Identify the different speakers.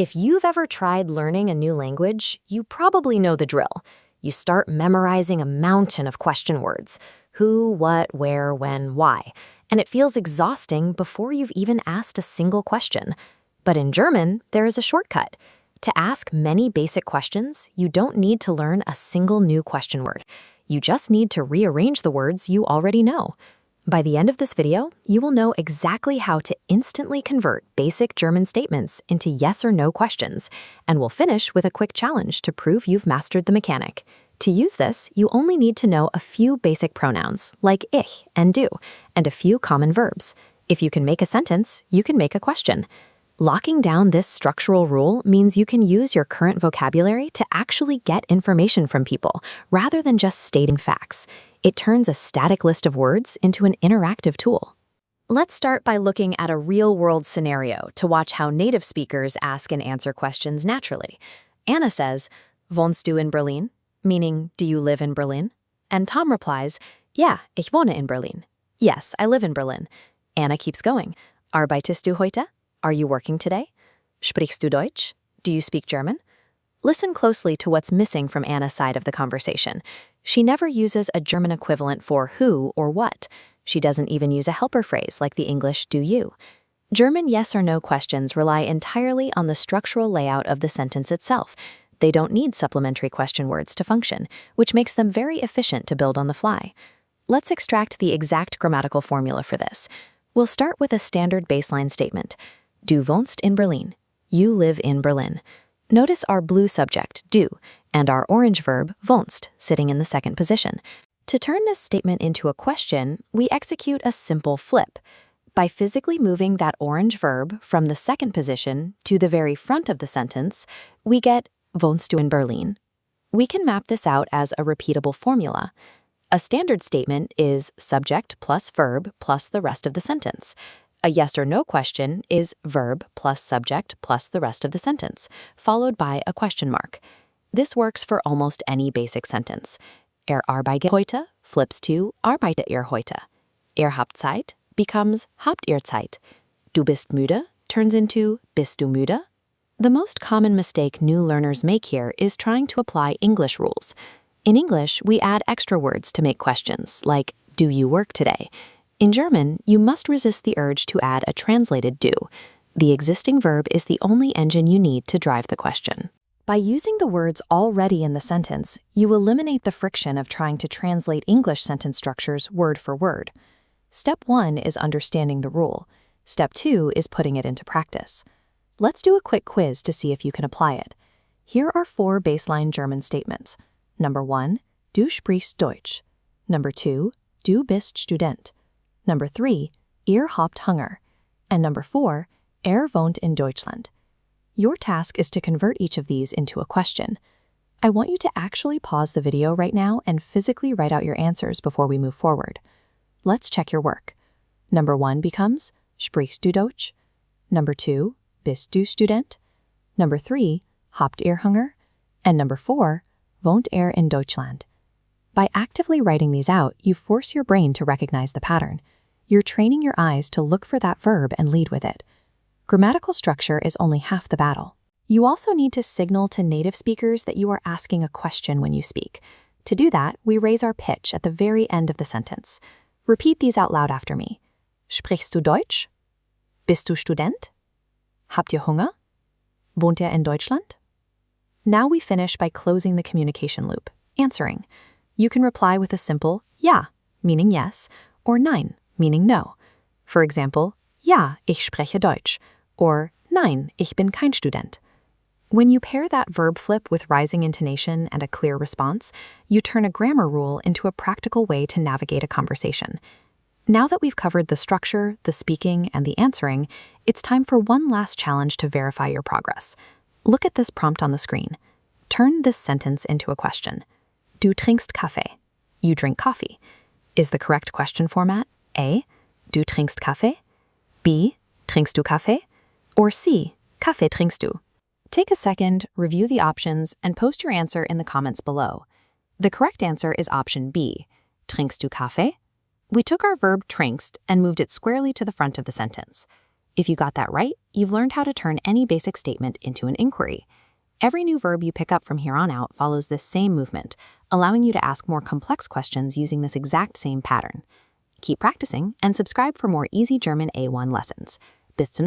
Speaker 1: If you've ever tried learning a new language, you probably know the drill. You start memorizing a mountain of question words: who, what, where, when, why. And it feels exhausting before you've even asked a single question. But in German, there is a shortcut. To ask many basic questions, you don't need to learn a single new question word. You just need to rearrange the words you already know. By the end of this video, you will know exactly how to instantly convert basic German statements into yes or no questions, and we'll finish with a quick challenge to prove you've mastered the mechanic. To use this, you only need to know a few basic pronouns, like ich and du, and a few common verbs. If you can make a sentence, you can make a question. Locking down this structural rule means you can use your current vocabulary to actually get information from people, rather than just stating facts. It turns a static list of words into an interactive tool. Let's start by looking at a real-world scenario to watch how native speakers ask and answer questions naturally. Anna says, "Wohnst du in Berlin?" meaning, do you live in Berlin? And Tom replies, "Ja, ich wohne in Berlin." Yes, I live in Berlin. Anna keeps going. "Arbeitest du heute?" Are you working today? "Sprichst du Deutsch?" Do you speak German? Listen closely to what's missing from Anna's side of the conversation. She never uses a German equivalent for who or what. She doesn't even use a helper phrase like the English do you. German yes or no questions rely entirely on the structural layout of the sentence itself. They don't need supplementary question words to function, which makes them very efficient to build on the fly. Let's extract the exact grammatical formula for this. We'll start with a standard baseline statement. Du wohnst in Berlin. You live in Berlin. Notice our blue subject, du, and our orange verb, wohnst, sitting in the second position. To turn this statement into a question, we execute a simple flip. By physically moving that orange verb from the second position to the very front of the sentence, we get wohnst du in Berlin. We can map this out as a repeatable formula. A standard statement is subject plus verb plus the rest of the sentence. A yes or no question is verb plus subject plus the rest of the sentence, followed by a question mark. This works for almost any basic sentence. Arbeitet heute flips to arbeitet ihr heute. Habt Zeit becomes habt ihr Zeit. Du bist müde turns into bist du müde. The most common mistake new learners make here is trying to apply English rules. In English, we add extra words to make questions, like do you work today? In German, you must resist the urge to add a translated do. The existing verb is the only engine you need to drive the question. By using the words already in the sentence, you eliminate the friction of trying to translate English sentence structures word for word. Step 1 is understanding the rule. Step 2 is putting it into practice. Let's do a quick quiz to see if you can apply it. Here are 4 baseline German statements. Number 1, du sprichst Deutsch. Number 2, du bist Student. Number 3, ihr habt Hunger. And number 4, wohnt in Deutschland. Your task is to convert each of these into a question. I want you to actually pause the video right now and physically write out your answers before we move forward. Let's check your work. Number 1 becomes sprichst du Deutsch. Number 2, bist du Student. Number 3, habt ihr Hunger. And number 4, wohnt in Deutschland. By actively writing these out, you force your brain to recognize the pattern. You're training your eyes to look for that verb and lead with it. Grammatical structure is only half the battle. You also need to signal to native speakers that you are asking a question when you speak. To do that, we raise our pitch at the very end of the sentence. Repeat these out loud after me. Sprichst du Deutsch? Bist du Student? Habt ihr Hunger? Wohnt in Deutschland? Now we finish by closing the communication loop, answering. You can reply with a simple ja, meaning yes, or nein, meaning no. For example, ja, ich spreche Deutsch, or nein, ich bin kein Student. When you pair that verb flip with rising intonation and a clear response, you turn a grammar rule into a practical way to navigate a conversation. Now that we've covered the structure, the speaking, and the answering, it's time for one last challenge to verify your progress. Look at this prompt on the screen. Turn this sentence into a question. Du trinkst Kaffee. You drink coffee. Is the correct question format A, du trinkst Kaffee? B, trinkst du Kaffee? Or C, Kaffee trinkst du? Take a second, review the options, and post your answer in the comments below. The correct answer is option B, trinkst du Kaffee? We took our verb trinkst and moved it squarely to the front of the sentence. If you got that right, you've learned how to turn any basic statement into an inquiry. Every new verb you pick up from here on out follows this same movement, allowing you to ask more complex questions using this exact same pattern. Keep practicing and subscribe for more easy German A1 lessons. Bis zum